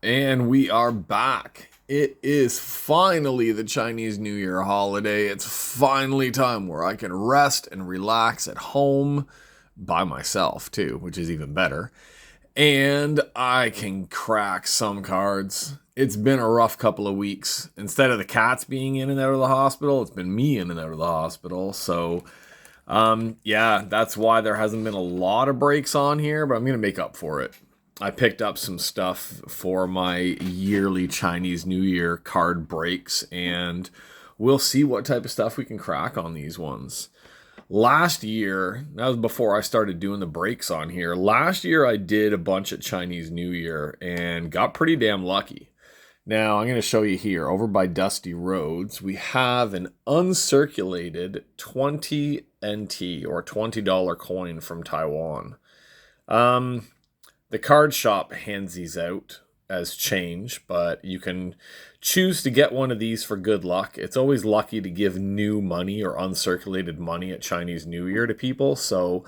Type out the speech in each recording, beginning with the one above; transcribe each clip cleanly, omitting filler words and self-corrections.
And we are back. It is finally the Chinese New Year holiday. It's finally time where I can rest and relax at home by myself, too, which is even better. And I can crack some cards. It's been a rough couple of weeks. Instead of the cats being in and out of the hospital, it's been me in and out of the hospital. So, yeah, that's why there hasn't been a lot of breaks on here, but I'm going to make up for it. I picked up some stuff for my yearly Chinese New Year card breaks, and we'll see what type of stuff we can crack on these ones. Last year, that was before I started doing the breaks on here. Last year, I did a bunch at Chinese New Year and got pretty damn lucky. Now, I'm going to show you here, over by Dusty Roads, we have an uncirculated 20 NT or $20 coin from Taiwan. The card shop hands these out as change, but you can choose to get one of these for good luck. It's always lucky to give new money or uncirculated money at Chinese New Year to people, so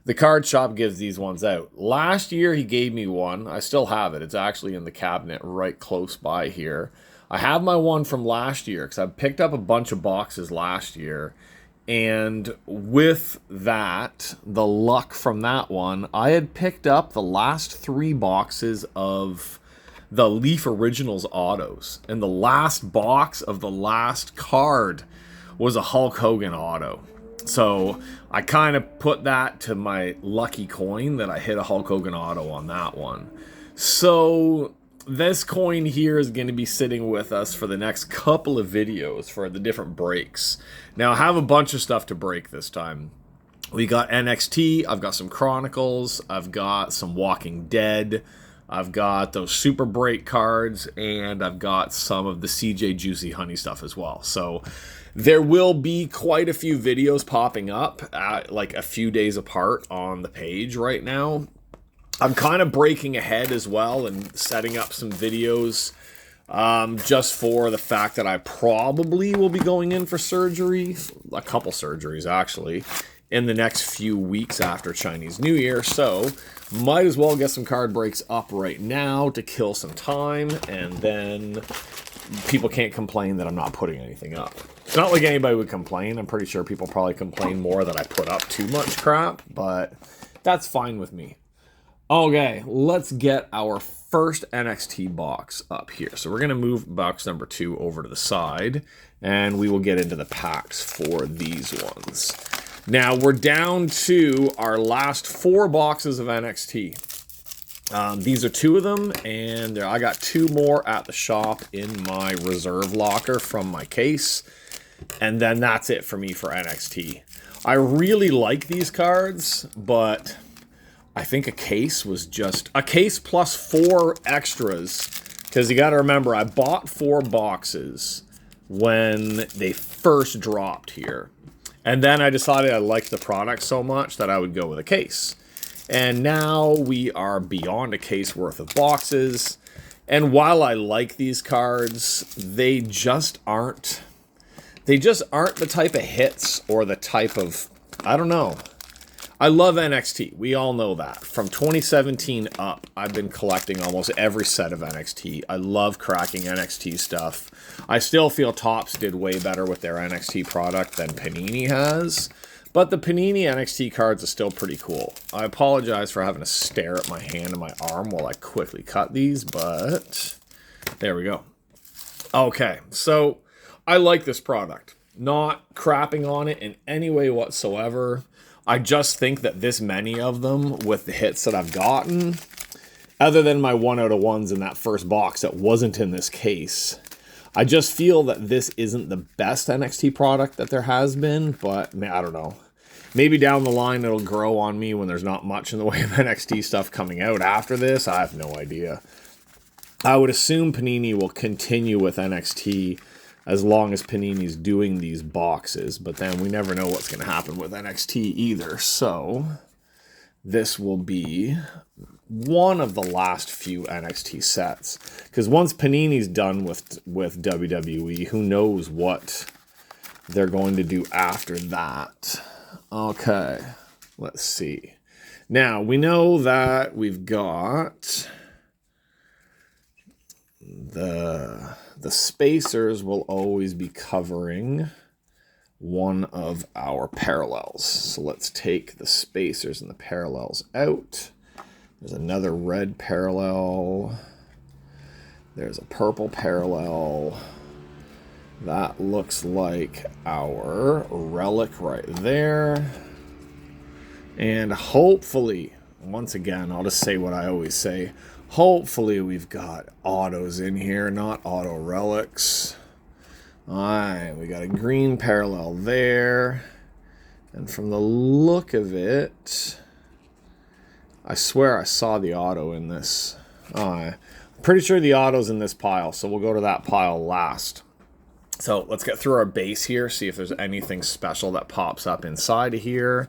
the card shop gives these ones out. Last year he gave me one. I still have it. It's actually in the cabinet right close by here. I have my one from last year because I picked up a bunch of boxes last year. And with that, the luck from that one, I had picked up the last 3 boxes of the Leaf Originals autos. And the last box of the last card was a Hulk Hogan auto. So I kind of put that to my lucky coin that I hit a Hulk Hogan auto on that one. So this coin here is going to be sitting with us for the next couple of videos for the different breaks. Now, I have a bunch of stuff to break this time. We got NXT, I've got some Chronicles, I've got some Walking Dead, I've got those Super Break cards, and I've got some of the CJ Juicy Honey stuff as well. So there will be quite a few videos popping up, like a few days apart on the page right now. I'm kind of breaking ahead as well and setting up some videos just for the fact that I probably will be going in for surgery, a couple surgeries actually, in the next few weeks after Chinese New Year. So might as well get some card breaks up right now to kill some time, and then people can't complain that I'm not putting anything up. It's not like anybody would complain. I'm pretty sure people probably complain more that I put up too much crap, but that's fine with me. Okay, let's get our first NXT box up here. So we're going to move box number 2 over to the side, and we will get into the packs for these ones. Now, we're down to our last 4 boxes of NXT. These are 2 of them, and I got 2 more at the shop in my reserve locker from my case, and then that's it for me for NXT. I really like these cards, but I think a case was just a case plus 4 extras, because you got to remember I bought 4 boxes when they first dropped here, and then I decided I liked the product so much that I would go with a case. And now we are beyond a case worth of boxes, and while I like these cards, they just aren't the type of hits or the type of, I don't know. I love NXT. We all know that. From 2017 up, I've been collecting almost every set of NXT. I love cracking NXT stuff. I still feel Topps did way better with their NXT product than Panini has, but the Panini NXT cards are still pretty cool. I apologize for having to stare at my hand and my arm while I quickly cut these, but there we go. Okay, so I like this product. Not crapping on it in any way whatsoever. I just think that this many of them, with the hits that I've gotten, other than my 1 out of 1s in that first box that wasn't in this case, I just feel that this isn't the best NXT product that there has been, but I don't know. Maybe down the line it'll grow on me when there's not much in the way of NXT stuff coming out after this. I have no idea. I would assume Panini will continue with NXT as long as Panini's doing these boxes, but then we never know what's going to happen with NXT either. So this will be one of the last few NXT sets, because once Panini's done with WWE, who knows what they're going to do after that. Okay, let's see. Now, we know that we've got the spacers will always be covering one of our parallels. So let's take the spacers and the parallels out. There's another red parallel. There's a purple parallel. That looks like our relic right there. And hopefully, once again, I'll just say what I always say. Hopefully we've got autos in here, not auto relics. Alright, we got a green parallel there. And from the look of it, I swear I saw the auto in this. I'm pretty sure the auto's in this pile, so we'll go to that pile last. So let's get through our base here, see if there's anything special that pops up inside of here.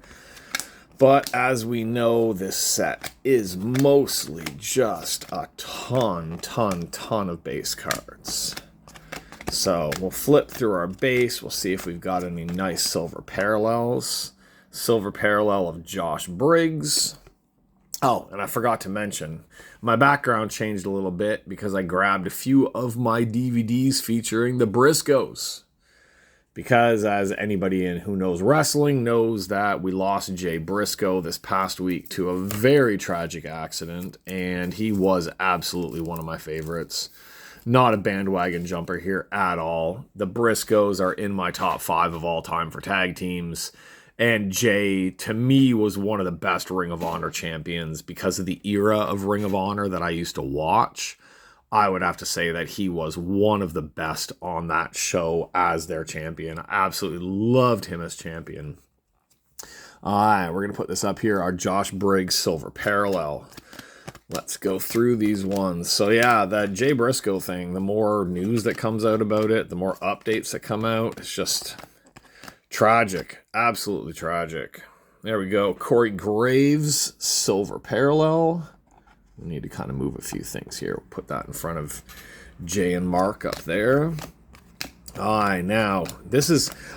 But as we know, this set is mostly just a ton of base cards. So we'll flip through our base. We'll see if we've got any nice silver parallels. Silver parallel of Josh Briggs. Oh, and I forgot to mention, my background changed a little bit because I grabbed a few of my DVDs featuring the Briscoes. Because as anybody who knows wrestling knows that we lost Jay Briscoe this past week to a very tragic accident, and he was absolutely one of my favorites. Not a bandwagon jumper here at all. The Briscoes are in my top 5 of all time for tag teams. And Jay, to me, was one of the best Ring of Honor champions because of the era of Ring of Honor that I used to watch. I would have to say that he was one of the best on that show as their champion. I absolutely loved him as champion. All right, we're going to put this up here, our Josh Briggs Silver Parallel. Let's go through these ones. So yeah, that Jay Briscoe thing, the more news that comes out about it, the more updates that come out, it's just tragic. Absolutely tragic. There we go. Corey Graves Silver Parallel. We need to kind of move a few things here. We'll put that in front of Jay and Mark up there. All right, now,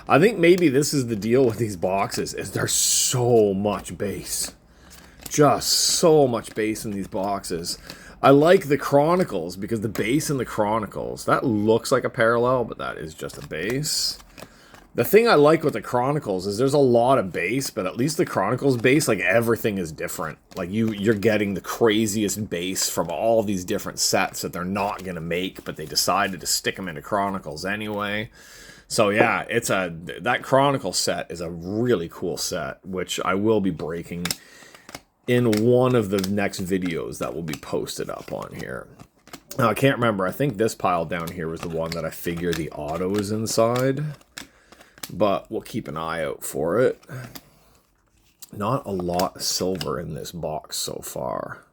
I think maybe this is the deal with these boxes, is there's so much base. Just so much base in these boxes. I like the Chronicles, because the base in the Chronicles, that looks like a parallel, but that is just a base. The thing I like with the Chronicles is there's a lot of base, but at least the Chronicles base, like everything is different. Like you're getting the craziest base from all these different sets that they're not going to make, but they decided to stick them into Chronicles anyway. So yeah, that Chronicle set is a really cool set, which I will be breaking in one of the next videos that will be posted up on here. Now, I can't remember. I think this pile down here was the one that I figure the auto is inside. But we'll keep an eye out for it. Not a lot of silver in this box so far.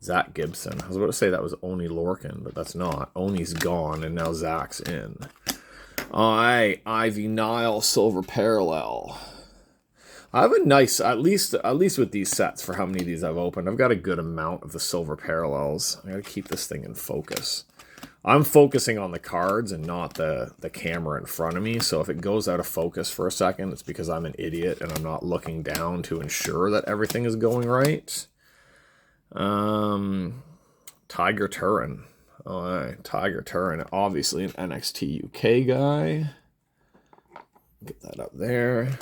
Zach Gibson. I was about to say that was Oni Lorcan, but that's not. Oni's gone, and now Zach's in. Alright, Ivy Nile Silver Parallel. I have a nice, at least with these sets, for how many of these I've opened, I've got a good amount of the silver parallels. I gotta keep this thing in focus. I'm focusing on the cards and not the camera in front of me, so if it goes out of focus for a second, it's because I'm an idiot and I'm not looking down to ensure that everything is going right. Tiger Turin. Alright, Tiger Turin, obviously an NXT UK guy. Get that up there.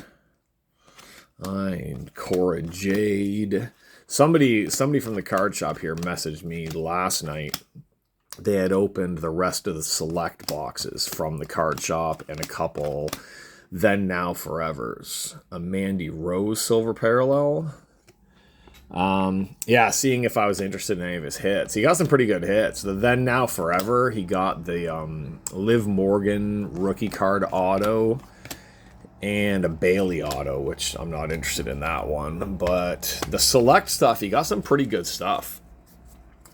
Alright, Cora Jade. Somebody from the card shop here messaged me last night. They had opened the rest of the select boxes from the card shop and a couple Then Now Forevers. A Mandy Rose Silver Parallel. Yeah, seeing if I was interested in any of his hits. He got some pretty good hits. The Then Now Forever, he got the Liv Morgan rookie card auto and a Bailey auto, which I'm not interested in that one. But the select stuff, he got some pretty good stuff.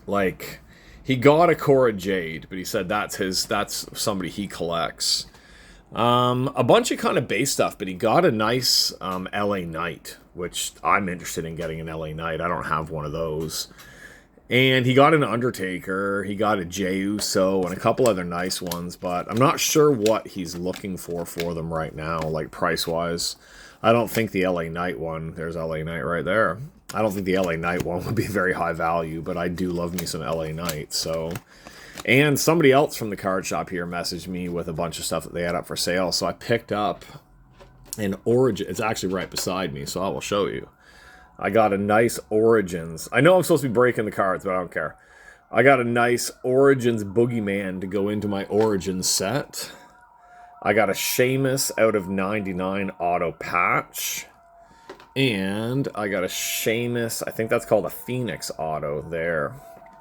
Like, he got a Cora Jade, but he said that's somebody he collects. A bunch of kind of base stuff, but he got a nice LA Knight, which I'm interested in getting an LA Knight. I don't have one of those. And he got an Undertaker, he got a Jey Uso, and a couple other nice ones, but I'm not sure what he's looking for them right now, like price-wise. I don't think the LA Knight one, there's LA Knight right there. I don't think the LA Knight one would be very high value, but I do love me some LA Knight, so And somebody else from the card shop here messaged me with a bunch of stuff that they had up for sale. So I picked up an Origin. It's actually right beside me, so I will show you. I got a nice Origins. I know I'm supposed to be breaking the cards, but I don't care. I got a nice Origins Boogeyman to go into my Origins set. I got a Sheamus out of 99 auto patch. And I got a Sheamus, I think that's called a Phoenix auto there.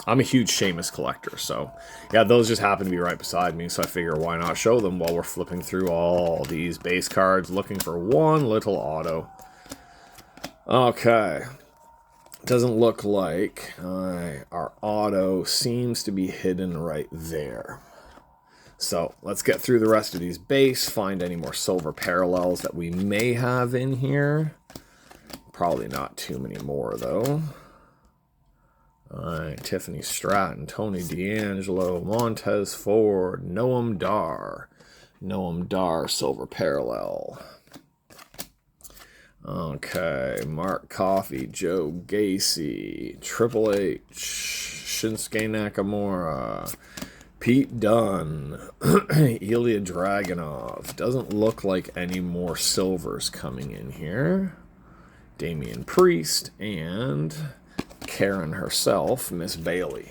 I'm a huge Sheamus collector, so yeah, those just happen to be right beside me, so I figure why not show them while we're flipping through all these base cards, looking for one little auto. Okay. Doesn't look like our auto seems to be hidden right there. So let's get through the rest of these base, find any more silver parallels that we may have in here. Probably not too many more, though. Alright, Tiffany Stratton, Tony D'Angelo, Montez Ford, Noam Dar. Noam Dar, silver parallel. Okay, Mark Coffey, Joe Gacy, Triple H, Shinsuke Nakamura, Pete Dunne, Ilya Dragunov. Doesn't look like any more silvers coming in here. Damian Priest, and Karen herself, Miss Bailey.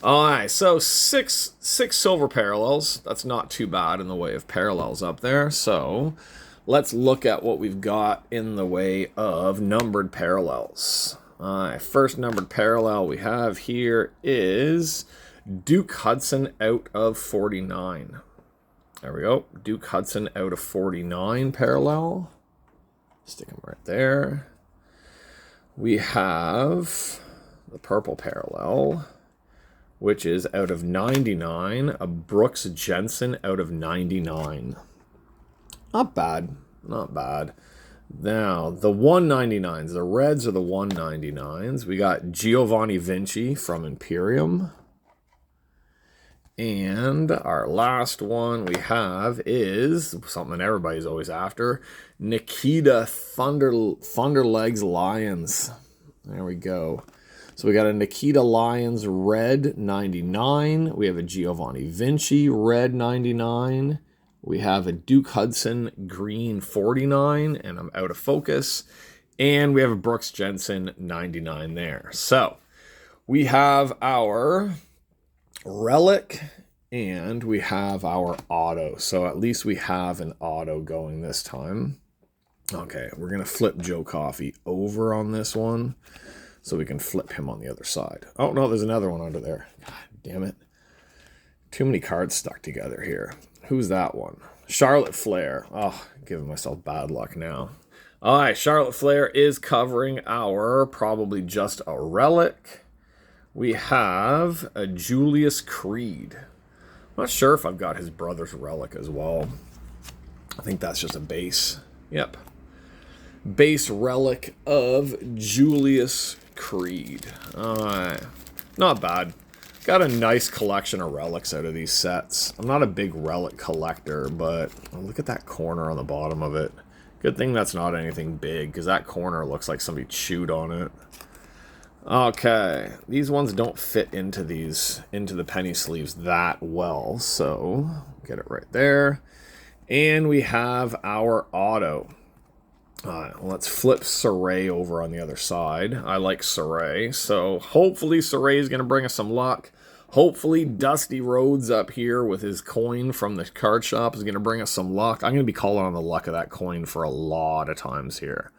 Alright, so six silver parallels. That's not too bad in the way of parallels up there. So let's look at what we've got in the way of numbered parallels. Alright, first numbered parallel we have here is Duke Hudson out of 49. There we go. Duke Hudson out of 49 parallel. Stick him right there. We have the purple parallel, which is out of 99, a Brooks Jensen out of 99. Not bad. Not bad. Now, the 199s, the reds are the 199s. We got Giovanni Vinci from Imperium. And our last one we have is something everybody's always after. Nikita Thunderlegs Lions. There we go. So we got a Nikita Lions red 99. We have a Giovanni Vinci red 99. We have a Duke Hudson green 49. And I'm out of focus. And we have a Brooks Jensen 99 there. So we have our relic, and we have our auto. So at least we have an auto going this time. Okay, we're going to flip Joe Coffey over on this one so we can flip him on the other side. Oh, no, there's another one under there. God damn it. Too many cards stuck together here. Who's that one? Charlotte Flair. Oh, giving myself bad luck now. All right, Charlotte Flair is covering our probably just a relic. We have a Julius Creed. I'm not sure if I've got his brother's relic as well. I think that's just a base. Yep. Base relic of Julius Creed. Alright. Not bad. Got a nice collection of relics out of these sets. I'm not a big relic collector, but look at that corner on the bottom of it. Good thing that's not anything big, because that corner looks like somebody chewed on it. Okay, these ones don't fit into the penny sleeves that well, so get it right there. And we have our auto. Let's flip Saray over on the other side. I like Saray, so hopefully Saray is going to bring us some luck. Hopefully Dusty Rhodes up here with his coin from the card shop is going to bring us some luck. I'm going to be calling on the luck of that coin for a lot of times here.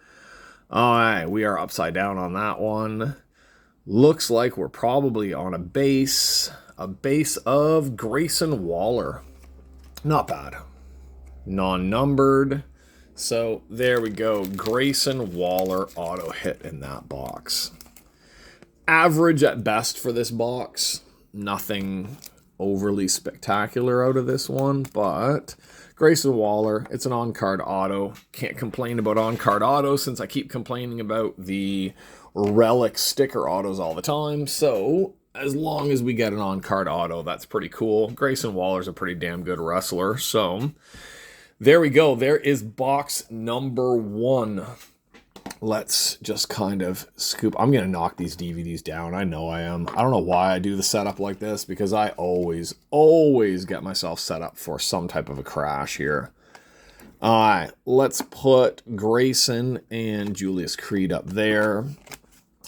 Alright, we are upside down on that one. Looks like we're probably on a base of Grayson Waller. Not bad. Non-numbered. So there we go. Grayson Waller auto hit in that box. Average at best for this box. Nothing overly spectacular out of this one, but Grayson Waller, it's an on-card auto. Can't complain about on-card auto since I keep complaining about the relic sticker autos all the time. So as long as we get an on-card auto, that's pretty cool. Grayson Waller's a pretty damn good wrestler. So there we go. There is box number 1 let's just kind of scoop. I'm going to knock these DVDs down. I know I am. I don't know why I do the setup like this, because I always get myself set up for some type of a crash here. All right, let's put Grayson and Julius Creed up there.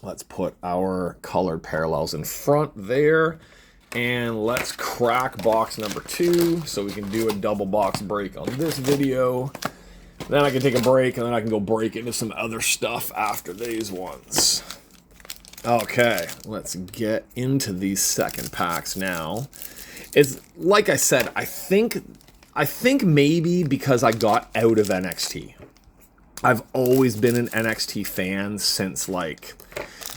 Let's put our colored parallels in front there. And let's crack box number 2 so we can do a double box break on this video. Then I can take a break, and then I can go break into some other stuff after these ones. Okay, let's get into these second packs now. It's like I said, I think maybe because I got out of NXT. I've always been an NXT fan since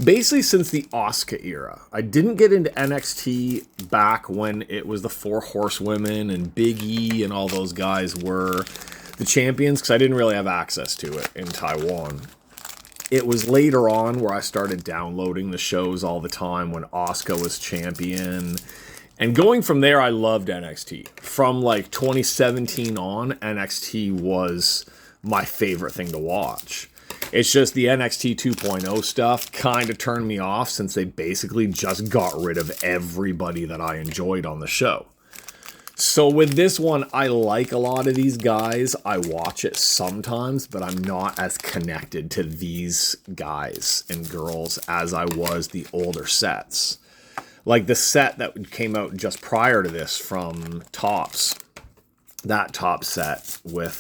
basically since the Asuka era. I didn't get into NXT back when it was the 4 Horsewomen and Big E and all those guys were the champions, because I didn't really have access to it in Taiwan. It was later on where I started downloading the shows all the time when Asuka was champion. And going from there, I loved NXT. From 2017 on, NXT was my favorite thing to watch. It's just the NXT 2.0 stuff kind of turned me off, since they basically just got rid of everybody that I enjoyed on the show. So with this one, I like a lot of these guys. I watch it sometimes, but I'm not as connected to these guys and girls as I was the older sets. Like the set that came out just prior to this from Topps. That top set with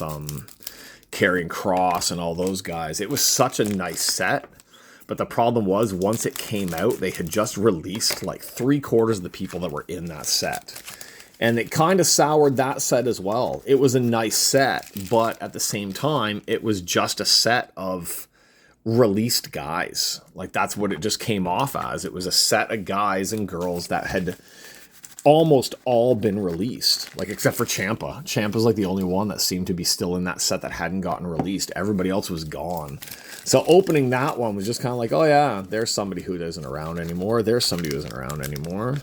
Karrion Kross and all those guys. It was such a nice set, but the problem was once it came out, they had just released 3/4 of the people that were in that set. And it kind of soured that set as well. It was a nice set, but at the same time, it was just a set of released guys. That's what it just came off as. It was a set of guys and girls that had almost all been released, except for Ciampa. Ciampa's the only one that seemed to be still in that set that hadn't gotten released. Everybody else was gone. So opening that one was just kind of oh yeah, there's somebody who isn't around anymore. There's somebody who isn't around anymore.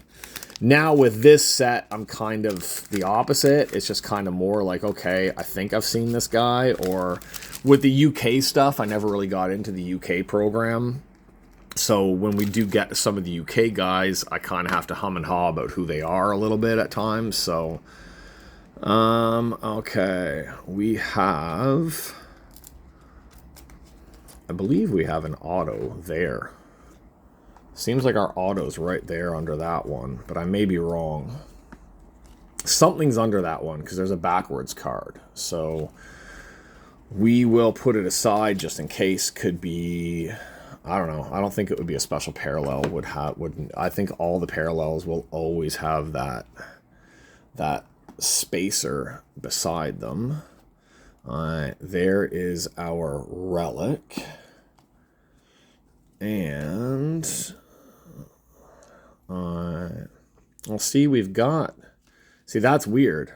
Now with this set, I'm kind of the opposite. It's just kind of more okay, I think I've seen this guy. Or with the UK stuff, I never really got into the UK program. So when we do get to some of the UK guys, I kind of have to hum and haw about who they are a little bit at times. So, okay, we have, I believe we have an auto there. Seems like our auto's right there under that one, but I may be wrong. Something's under that one because there's a backwards card. So we will put it aside just in case. Could be, I don't know. I don't think it would be a special parallel. I think all the parallels will always have that spacer beside them. There is our relic. And we'll see, we've got, see, that's weird.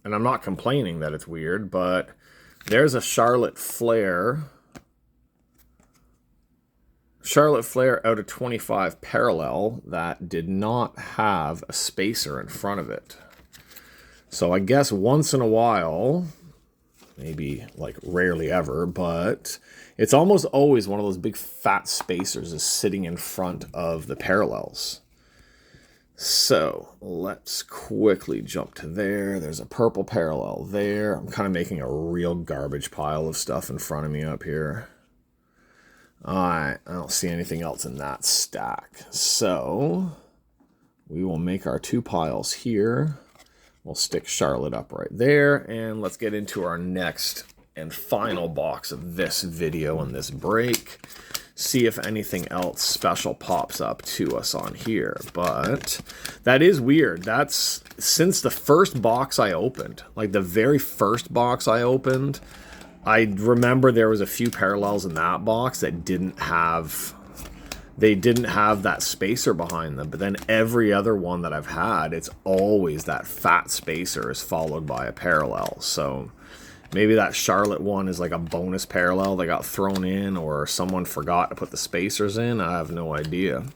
And I'm not complaining that it's weird, but there's a Charlotte Flair out of 25 parallel that did not have a spacer in front of it. So I guess once in a while, maybe rarely ever, but it's almost always one of those big fat spacers is sitting in front of the parallels. So let's quickly jump to there. There's a purple parallel there. I'm kind of making a real garbage pile of stuff in front of me up here. Alright, I don't see anything else in that stack. So we will make our 2 piles here. We'll stick Charlotte up right there, and let's get into our next and final box of this video and this break. See if anything else special pops up to us on here. But that is weird. That's since the first box I opened, the very first box I opened, I remember there was a few parallels in that box that didn't have that spacer behind them, but then every other one that I've had, it's always that fat spacer is followed by a parallel. So maybe that Charlotte one is a bonus parallel that got thrown in, or someone forgot to put the spacers in. I have no idea.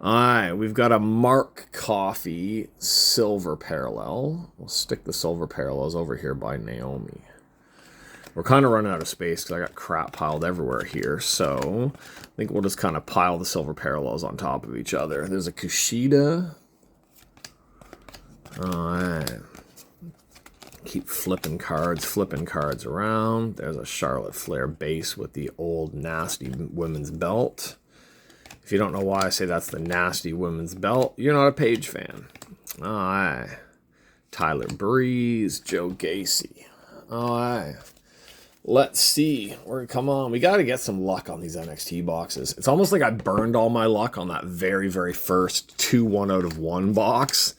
Alright, we've got a Mark Coffey silver parallel. We'll stick the silver parallels over here by Naomi. We're kind of running out of space because I got crap piled everywhere here. So I think we'll just kind of pile the silver parallels on top of each other. There's a Kushida. All right. Keep flipping cards around. There's a Charlotte Flair base with the old nasty women's belt. If you don't know why I say that's the nasty women's belt, you're not a Paige fan. All right. Tyler Breeze, Joe Gacy. All right. Let's see. Come on. We got to get some luck on these NXT boxes. It's almost like I burned all my luck on that very, very first 2 1 out of 1 box.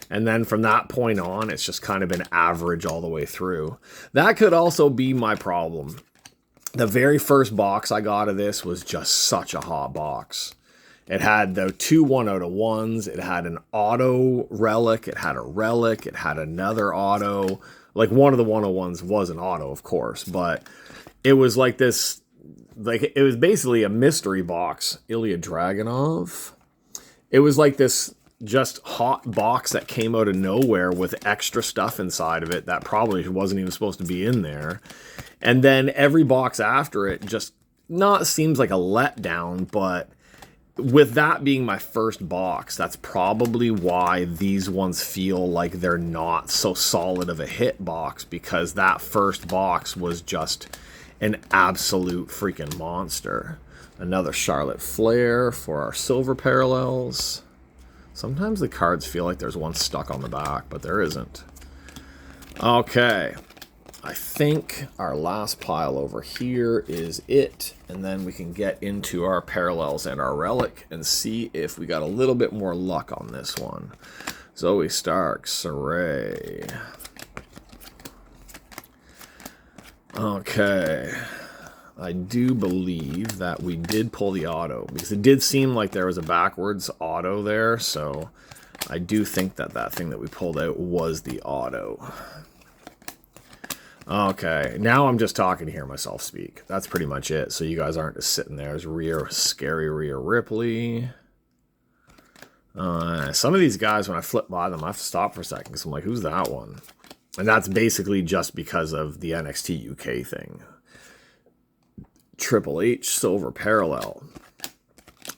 And then from that point on, it's just kind of been average all the way through. That could also be my problem. The very first box I got of this was just such a hot box. It had the 2 1 out of 1s. It had an auto relic. It had a relic. It had another auto. Like one of the 101s was an auto, of course. But it was like this, like it was basically a mystery box. Ilya Dragunov. It was like this just hot box that came out of nowhere with extra stuff inside of it that probably wasn't even supposed to be in there. And then every box after it just not seems like a letdown, but with that being my first box, that's probably why these ones feel like they're not so solid of a hit box, because that first box was just an absolute freaking monster. Another Charlotte Flair for our silver parallels. Sometimes the cards feel like there's one stuck on the back, but there isn't. Okay. I think our last pile over here is it, and then we can get into our parallels and our relic and see if we got a little bit more luck on this one. Zoe Stark, Saray. Okay. I do believe that we did pull the auto, because it did seem like there was a backwards auto there, so I do think that that thing that we pulled out was the auto. Okay, now I'm just talking to hear myself speak. That's pretty much it, so you guys aren't just sitting there as scary Rhea Ripley. Some of these guys, when I flip by them, I have to stop for a second, because I'm like, who's that one? And that's basically just because of the NXT UK thing. Triple H Silver Parallel.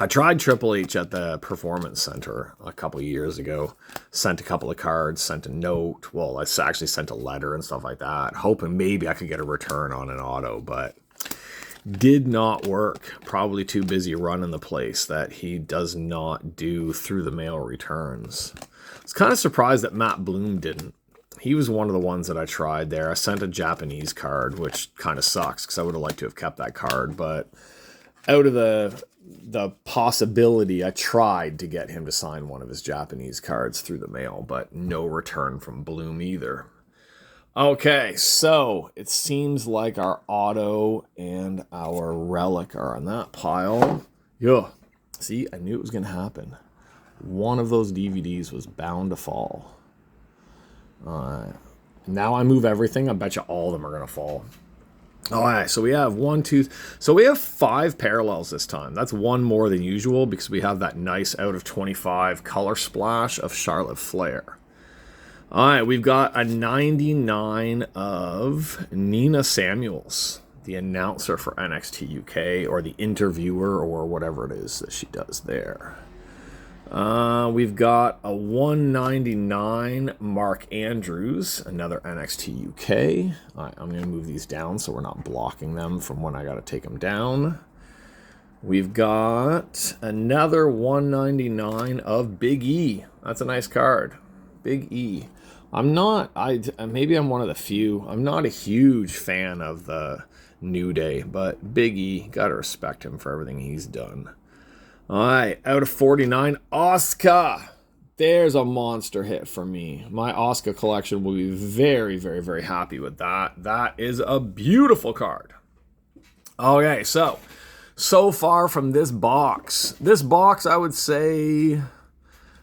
I tried Triple H at the Performance Center a couple years ago. Sent a couple of cards, sent a note. Well, I actually sent a letter and stuff like that, hoping maybe I could get a return on an auto, but did not work. Probably too busy running the place that he does not do through the mail returns. I was kind of surprised that Matt Bloom didn't. He was one of the ones that I tried there. I sent a Japanese card, which kind of sucks because I would have liked to have kept that card, but out of the possibility, I tried to get him to sign one of his Japanese cards through the mail, but no return from Bloom either. Okay, so it seems like our auto and our relic are on that pile. Yeah, see, I knew it was going to happen. One of those DVDs was bound to fall. Now I move everything. I bet you all of them are going to fall. All right, so we have 5 parallels this time. That's one more than usual because we have that nice out of 25 color splash of Charlotte Flair. All right, we've got a 99 of Nina Samuels, the announcer for NXT UK, or the interviewer, or whatever it is that she does there. We've got a 199 Mark Andrews, another NXT UK. All right, I'm going to move these down so we're not blocking them from when I got to take them down. We've got another 199 of Big E. That's a nice card. Big E. Maybe I'm one of the few. I'm not a huge fan of the New Day, but Big E, gotta respect him for everything he's done. All right, out of 49, Asuka. There's a monster hit for me. My Asuka collection will be very, very, very happy with that. That is a beautiful card. Okay, so far from this box, I would say,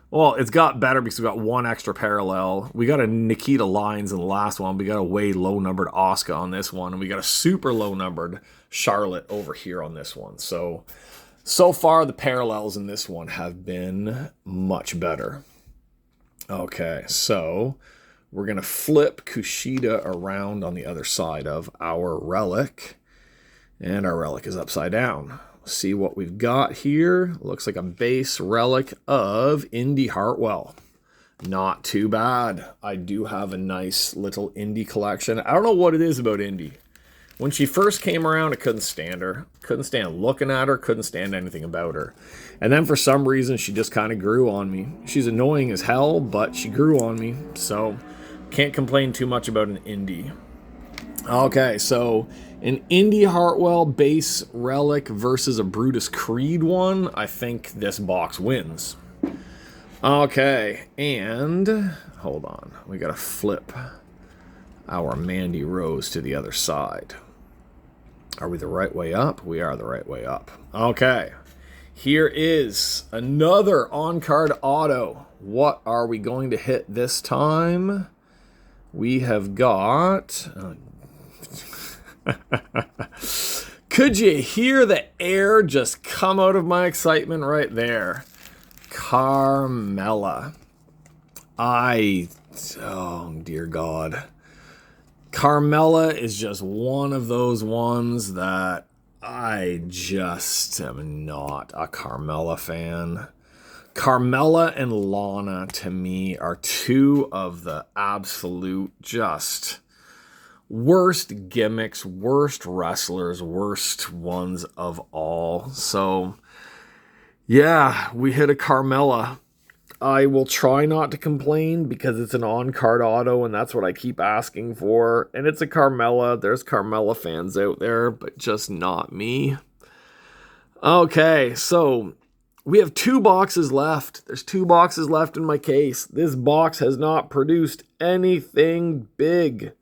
well, it's got better because we got one extra parallel. We got a Nikita Lyons in the last one. We got a way low-numbered Asuka on this one, and we got a super low-numbered Charlotte over here on this one. So far, the parallels in this one have been much better. Okay, so We're going to flip Kushida around on the other side of our relic. And our relic is upside down. See what we've got here. Looks like a base relic of Indy Hartwell. Not too bad. I do have a nice little Indy collection. I don't know what it is about Indy. When she first came around, I couldn't stand her. Couldn't stand looking at her. Couldn't stand anything about her. And then for some reason, she just kind of grew on me. She's annoying as hell, but she grew on me. So, can't complain too much about an Indy. Okay, so an Indy Hartwell base relic versus a Brutus Creed one. I think this box wins. Okay, and hold on. We got to flip our Mandy Rose to the other side. Are we the right way up? We are the right way up. Okay, here is another on-card auto. What are we going to hit this time? We have got... Could you hear the air just come out of my excitement right there? Carmella. Oh dear God. Carmella is just one of those ones that I just am not a Carmella fan. Carmella and Lana, to me, are two of the absolute just worst gimmicks, worst wrestlers, worst ones of all. So, yeah, we hit a Carmella. I will try not to complain because it's an on-card auto and that's what I keep asking for. And it's a Carmella. There's Carmella fans out there, but just not me. Okay, so we have 2 boxes left. There's 2 boxes left in my case. This box has not produced anything big.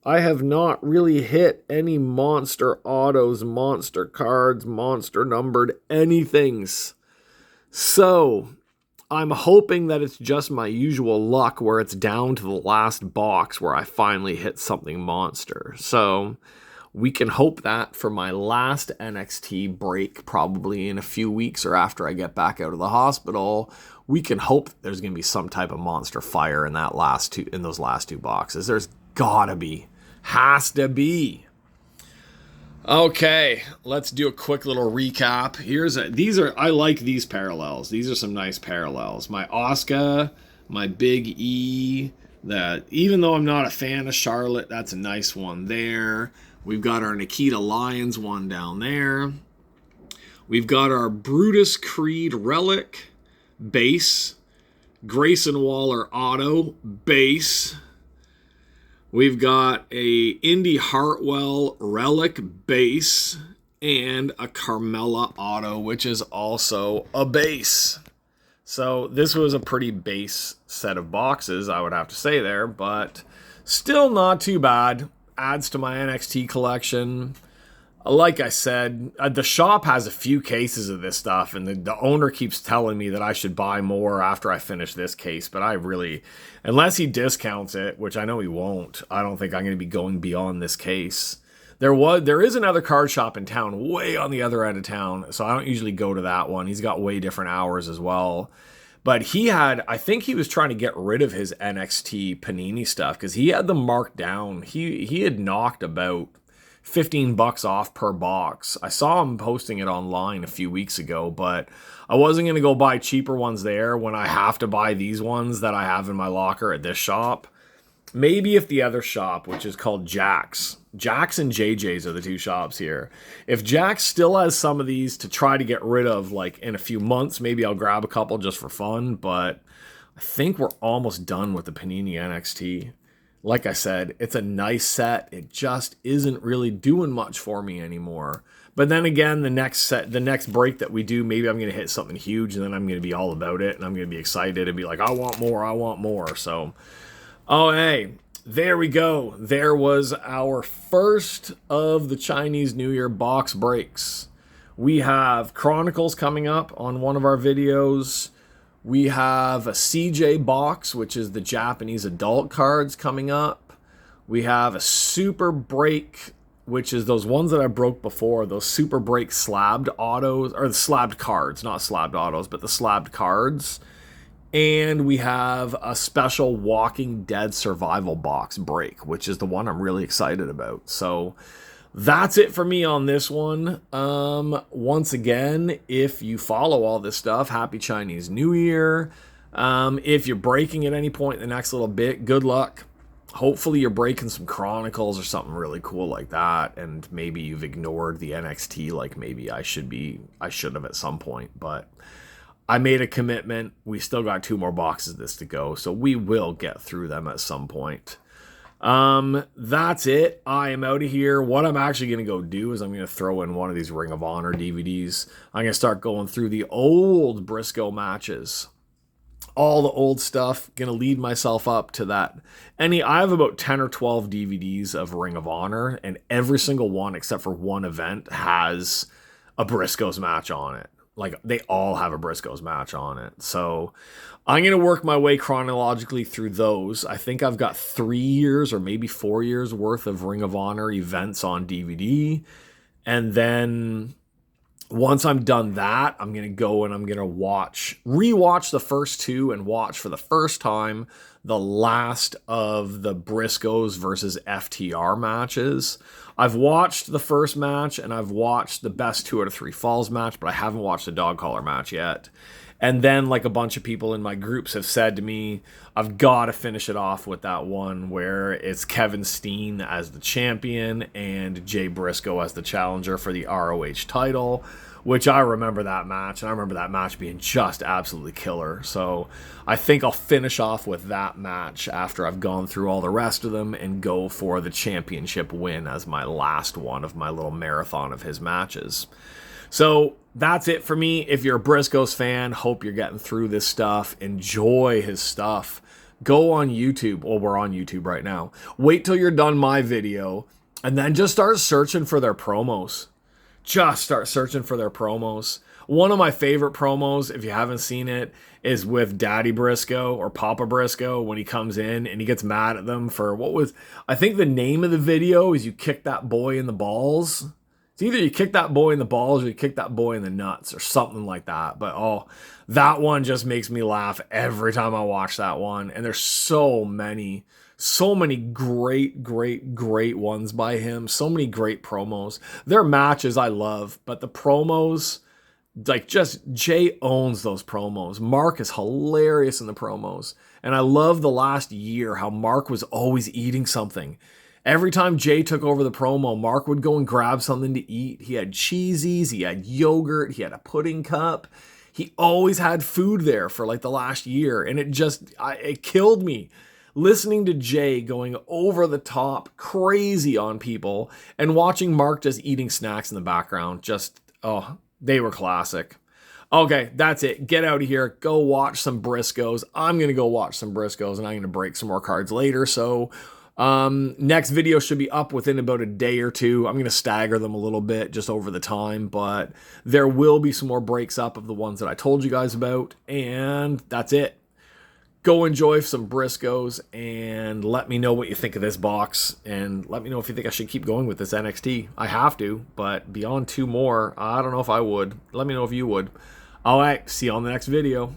I have not really hit any monster autos, monster cards, monster numbered anythings. So, I'm hoping that it's just my usual luck where it's down to the last box where I finally hit something monster. So, we can hope that for my last NXT break, probably in a few weeks or after I get back out of the hospital, we can hope that there's going to be some type of monster fire in those last two boxes. There's gotta be. Has to be. Okay, let's do a quick little recap. I like these parallels. These are some nice parallels. My Asuka, my Big E, that even though I'm not a fan of Charlotte, that's a nice one there. We've got our Nikita Lyons one down there. We've got our Brutus Creed Relic base, Grayson Waller Auto base. We've got a Indy Hartwell Relic base and a Carmella Auto, which is also a base. So this was a pretty base set of boxes, I would have to say there, but still not too bad. Adds to my NXT collection. Like I said, the shop has a few cases of this stuff, and the owner keeps telling me that I should buy more after I finish this case, but I really, unless he discounts it, which I know he won't, I don't think I'm going to be going beyond this case. There is another card shop in town, way on the other end of town, so I don't usually go to that one. He's got way different hours as well. But I think he was trying to get rid of his NXT Panini stuff, because he had them marked down. He had knocked about $15 off per box. I saw him posting it online a few weeks ago, but I wasn't going to go buy cheaper ones there when I have to buy these ones that I have in my locker at this shop. Maybe if the other shop, which is called Jack's and JJ's are the 2 shops here. If Jack's still has some of these to try to get rid of, like in a few months, maybe I'll grab a couple just for fun, but I think we're almost done with the Panini NXT. Like I said, it's a nice set. It just isn't really doing much for me anymore. But then again, the next break that we do, maybe I'm going to hit something huge, and then I'm going to be all about it, and I'm going to be excited and be like, I want more. So, oh, hey, there we go. There was our first of the Chinese New Year box breaks. We have Chronicles coming up on one of our videos. We have a CJ box, which is the Japanese adult cards coming up. We have a Super Break, which is those ones that I broke before, those Super Break slabbed autos, or the slabbed cards, not slabbed autos, but the slabbed cards And we have a special Walking Dead survival box break, which is the one I'm really excited about. So that's it for me on this one. Once again, if you follow all this stuff, happy Chinese New Year. If you're breaking at any point in the next little bit, good luck. Hopefully you're breaking some Chronicles or something really cool like that, and maybe you've ignored the NXT like maybe I should have at some point, but I made a commitment. We still got 2 more boxes of this to go, so we will get through them at some point. That's it. I am out of here. What I'm actually going to go do is I'm going to throw in one of these Ring of Honor DVDs. I'm going to start going through the old Briscoe matches. All the old stuff. Going to lead myself up to that. I have about 10 or 12 DVDs of Ring of Honor, and every single one except for one event has a Briscoes match on it. Like, they all have a Briscoes match on it. So I'm going to work my way chronologically through those. I think I've got 3 years or maybe 4 years worth of Ring of Honor events on DVD. And then once I'm done that, I'm going to go and I'm going to rewatch the first 2 and watch for the first time the last of the Briscoes versus FTR matches. I've watched the first match and I've watched the best 2 out of 3 falls match, but I haven't watched the dog collar match yet. And then, like, a bunch of people in my groups have said to me, I've got to finish it off with that one where it's Kevin Steen as the champion and Jay Briscoe as the challenger for the ROH title, which I remember that match, and I remember that match being just absolutely killer. So I think I'll finish off with that match after I've gone through all the rest of them and go for the championship win as my last one of my little marathon of his matches. So that's it for me. If you're a Briscoes fan, hope you're getting through this stuff. Enjoy his stuff. Go on YouTube. Well, we're on YouTube right now. Wait till you're done my video and then just start searching for their promos. Just start searching for their promos. One of my favorite promos, if you haven't seen it, is with Daddy Briscoe or Papa Briscoe when he comes in and he gets mad at them for I think the name of the video is You Kick That Boy in the Balls. It's either you kick that boy in the balls or you kick that boy in the nuts or something like that. But that one just makes me laugh every time I watch that one. And there's so many great ones by him. So many great promos. Their matches I love, but the promos, like, just Jay owns those promos. Mark is hilarious in the promos. And I love the last year how Mark was always eating something. Every time Jay took over the promo, Mark would go and grab something to eat. He had cheesies, he had yogurt, he had a pudding cup. He always had food there for like the last year. And it killed me listening to Jay going over the top crazy on people and watching Mark just eating snacks in the background. They were classic. Okay, that's it. Get out of here. Go watch some Briscoes. I'm going to go watch some Briscoes and I'm going to break some more cards later. So next video should be up within about a day or 2. I'm going to stagger them a little bit just over the time, but there will be some more breaks up of the ones that I told you guys about, and that's it. Go enjoy some Briscoes and let me know what you think of this box, and let me know if you think I should keep going with this NXT. I have to, but beyond 2 more, I don't know if I would. Let me know if you would. All right, see you on the next video.